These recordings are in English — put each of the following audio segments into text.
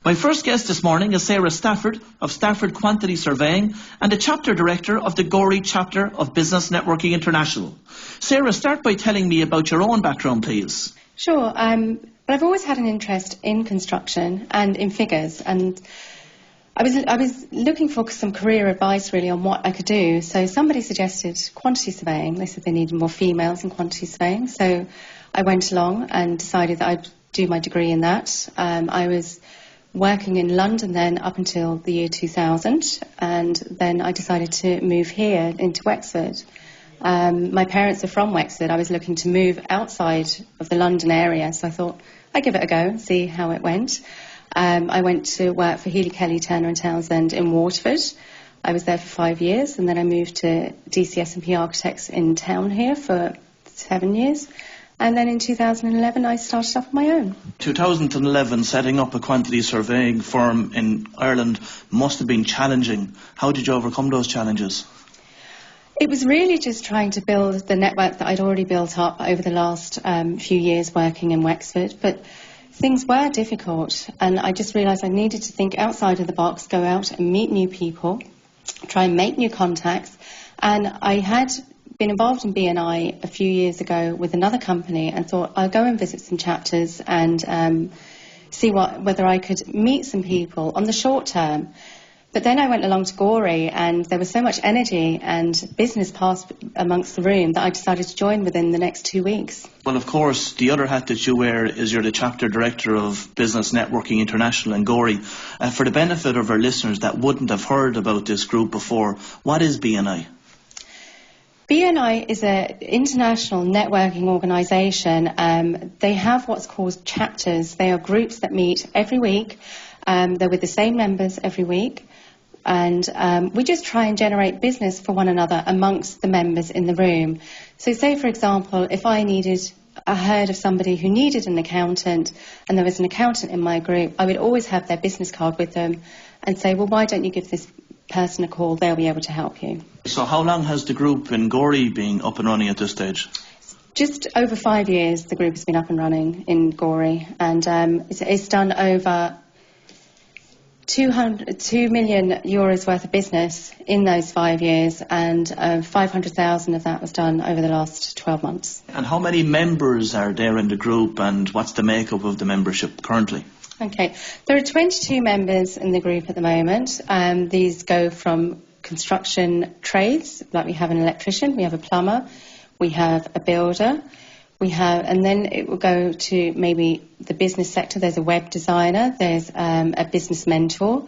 My first guest this morning is Sarah Stafford of Stafford Quantity Surveying and the Chapter Director of the Gorey Chapter of Business Networking International. Sarah, start by telling me about your own background, please. Sure. But I've always had an interest in construction and in figures, and I was looking for some career advice really on what I could do. So somebody suggested quantity surveying. They said they needed more females in quantity surveying. So I went along and decided that I'd do my degree in that. I was working in London then up until the year 2000, and then I decided to move here into Wexford. My parents are from Wexford. I was looking to move outside of the London area, so I thought I'd give it a go and see how it went. I went to work for Healy Kelly Turner and Townsend in Waterford. I was there for 5 years, and then I moved to DCS&P Architects in town here for 7 years. And then in 2011, I started off on my own. 2011, setting up a quantity surveying firm in Ireland must have been challenging. How did you overcome those challenges? It was really just trying to build the network that I'd already built up over the last few years working in Wexford. But things were difficult, and I just realised I needed to think outside of the box, go out and meet new people, try and make new contacts. And I had been involved in BNI a few years ago with another company and thought I'll go and visit some chapters and see whether I could meet some people on the short term. But then I went along to Gorey, and there was so much energy and business passed amongst the room that I decided to join within the next 2 weeks. Well, of course, the other hat that you wear is you're the Chapter Director of Business Networking International in Gorey. For the benefit of our listeners that wouldn't have heard about this group before, what is BNI? BNI is an international networking organisation. They have what's called chapters. They are groups that meet every week. They're with the same members every week. And we just try and generate business for one another amongst the members in the room. So say, for example, if I heard of somebody who needed an accountant and there was an accountant in my group, I would always have their business card with them and say, well, why don't you give this person a call? They'll be able to help you. So how long has the group in Gorey been up and running at this stage? Just over 5 years the group has been up and running in Gorey, and it's done over 2 million euros worth of business in those 5 years, and 500,000 of that was done over the last 12 months. And how many members are there in the group, and what's the makeup of the membership currently? Okay, there are 22 members in the group at the moment. These go from construction trades, like we have an electrician, we have a plumber, we have a builder, and then it will go to maybe the business sector. There's a web designer, there's a business mentor,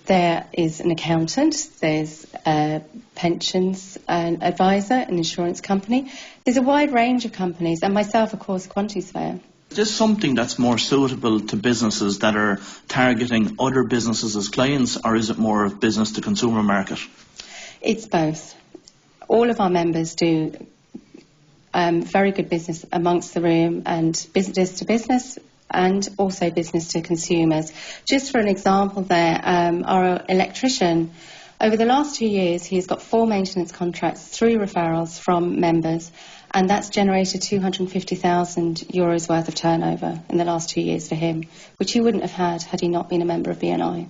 there is an accountant, there's a pensions advisor, an insurance company. There's a wide range of companies, and myself, of course, a quantity surveyor. Is this something that's more suitable to businesses that are targeting other businesses as clients, or is it more of business to consumer market? It's both. All of our members do very good business amongst the room, and business to business and also business to consumers. Just for an example there, our electrician, over the last 2 years, he's got 4 maintenance contracts through referrals from members, and that's generated 250,000 euros worth of turnover in the last 2 years for him, which he wouldn't have had he not been a member of BNI.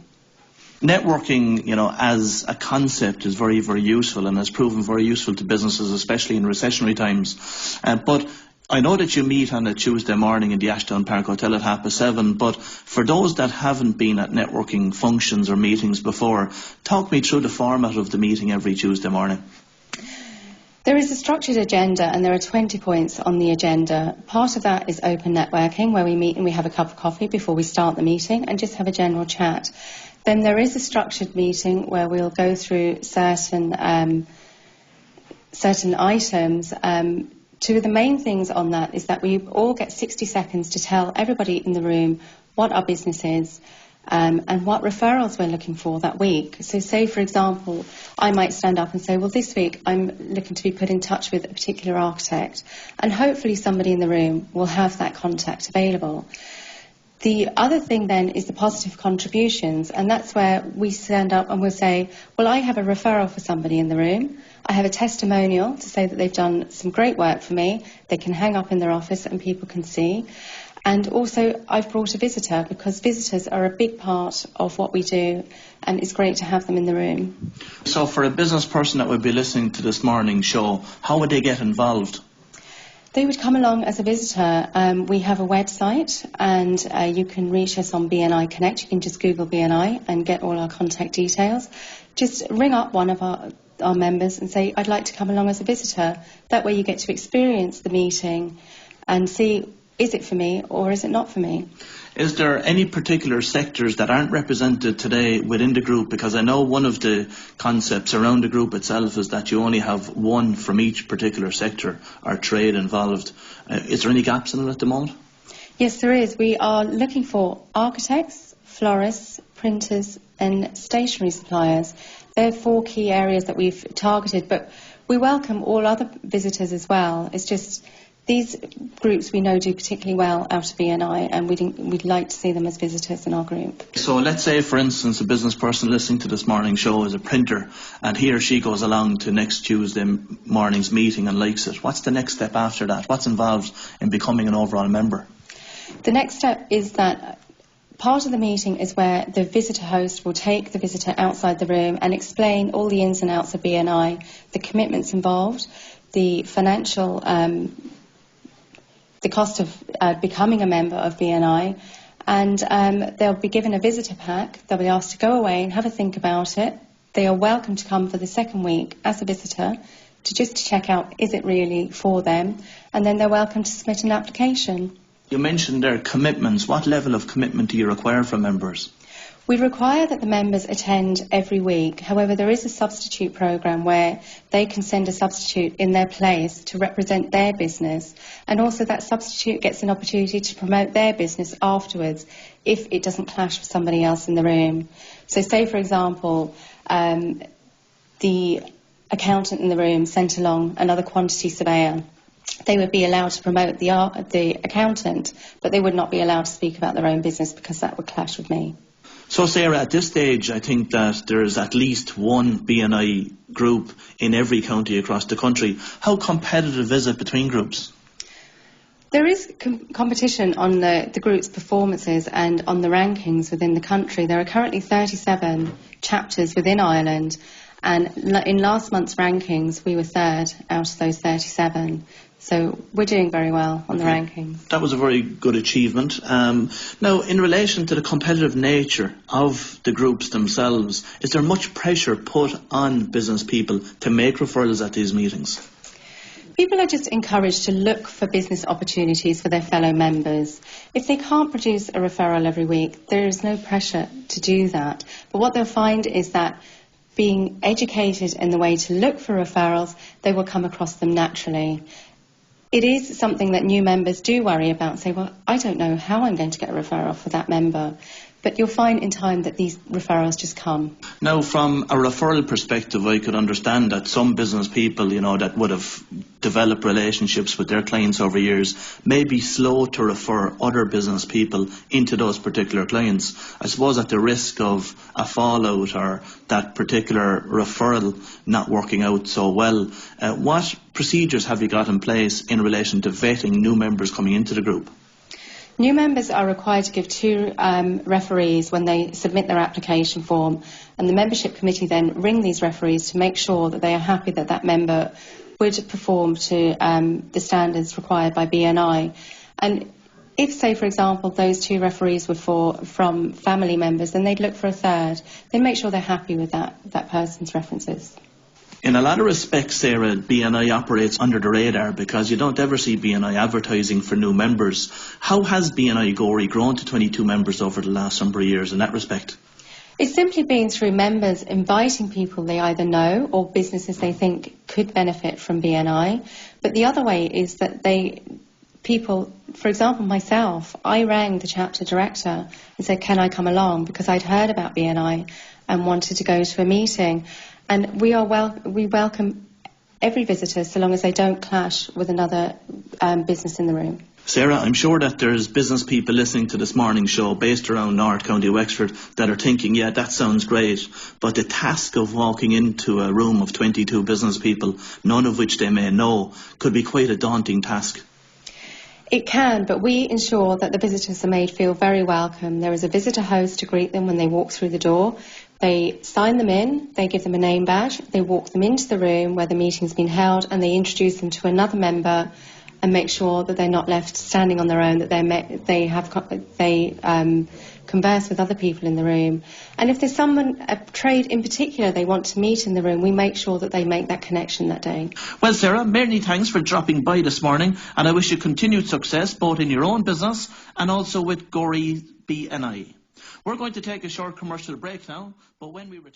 Networking, as a concept is very, very useful and has proven very useful to businesses, especially in recessionary times. But I know that you meet on a Tuesday morning in the Ashdown Park Hotel at 7:30, but for those that haven't been at networking functions or meetings before, talk me through the format of the meeting every Tuesday morning. There is a structured agenda, and there are 20 points on the agenda. Part of that is open networking, where we meet and we have a cup of coffee before we start the meeting and just have a general chat. Then there is a structured meeting where we'll go through certain items. Two of the main things on that is that we all get 60 seconds to tell everybody in the room what our business is, and what referrals we're looking for that week. So say, for example, I might stand up and say, well, this week I'm looking to be put in touch with a particular architect, and hopefully somebody in the room will have that contact available. The other thing then is the positive contributions, and that's where we stand up and we'll say, well, I have a referral for somebody in the room. I have a testimonial to say that they've done some great work for me. They can hang up in their office and people can see. And also I've brought a visitor, because visitors are a big part of what we do, and it's great to have them in the room. So for a business person that would be listening to this morning show, how would they get involved? They would come along as a visitor. We have a website, and you can reach us on BNI Connect. You can just Google BNI and get all our contact details. Just ring up one of our members and say, I'd like to come along as a visitor. That way you get to experience the meeting and see, is it for me or is it not for me? Is there any particular sectors that aren't represented today within the group? Because I know one of the concepts around the group itself is that you only have one from each particular sector or trade involved. Is there any gaps in it at the moment? Yes, there is. We are looking for architects, florists, printers and stationery suppliers. They're 4 key areas that we've targeted, but we welcome all other visitors as well. It's just these groups we know do particularly well out of BNI, and we'd like to see them as visitors in our group. So let's say, for instance, a business person listening to this morning show is a printer, and he or she goes along to next Tuesday morning's meeting and likes it. What's the next step after that? What's involved in becoming an overall member? The next step is that part of the meeting is where the visitor host will take the visitor outside the room and explain all the ins and outs of BNI, the commitments involved, the financial the cost of becoming a member of BNI, and they'll be given a visitor pack. They'll be asked to go away and have a think about it. They are welcome to come for the second week as a visitor to check out, is it really for them, and then they're welcome to submit an application. You mentioned their commitments. What level of commitment do you require from members? We require that the members attend every week. However, there is a substitute programme where they can send a substitute in their place to represent their business, and also that substitute gets an opportunity to promote their business afterwards if it doesn't clash with somebody else in the room. So say, for example, the accountant in the room sent along another quantity surveyor. They would be allowed to promote the accountant, but they would not be allowed to speak about their own business because that would clash with me. So, Sarah, at this stage, I think that there is at least one BNI group in every county across the country. How competitive is it between groups? There is competition on the group's performances and on the rankings within the country. There are currently 37 chapters within Ireland, and in last month's rankings, we were 3rd out of those 37. So we're doing very well on the rankings. That was a very good achievement. Now, in relation to the competitive nature of the groups themselves, is there much pressure put on business people to make referrals at these meetings? People are just encouraged to look for business opportunities for their fellow members. If they can't produce a referral every week, there is no pressure to do that. But what they'll find is that being educated in the way to look for referrals, they will come across them naturally. It is something that new members do worry about and say, well, I don't know how I'm going to get a referral for that member. But you'll find in time that these referrals just come. Now, from a referral perspective, I could understand that some business people, that would have developed relationships with their clients over years may be slow to refer other business people into those particular clients. I suppose at the risk of a fallout or that particular referral not working out so well, what procedures have you got in place in relation to vetting new members coming into the group? New members are required to give 2 referees when they submit their application form, and the membership committee then ring these referees to make sure that they are happy that that member would perform to the standards required by BNI. And if, say, for example, those 2 referees were from family members, then they'd look for a 3rd. They'd make sure they're happy with that person's references. In a lot of respects, Sarah, BNI operates under the radar because you don't ever see BNI advertising for new members. How has BNI Gorey grown to 22 members over the last number of years in that respect? It's simply been through members inviting people they either know or businesses they think could benefit from BNI. But the other way is that people, for example myself, I rang the chapter director and said, can I come along? Because I'd heard about BNI and wanted to go to a meeting. And we welcome every visitor so long as they don't clash with another business in the room. Sarah, I'm sure that there's business people listening to this morning's show based around North County Wexford that are thinking, yeah, that sounds great, but the task of walking into a room of 22 business people, none of which they may know, could be quite a daunting task. It can, but we ensure that the visitors are made feel very welcome. There is a visitor host to greet them when they walk through the door. They sign them in, they give them a name badge, they walk them into the room where the meeting's been held, and they introduce them to another member and make sure that they're not left standing on their own, that they converse with other people in the room. And if there's someone, a trade in particular, they want to meet in the room, we make sure that they make that connection that day. Well, Sarah, many thanks for dropping by this morning, and I wish you continued success both in your own business and also with Gorey BNI. We're going to take a short commercial break now, but when we return...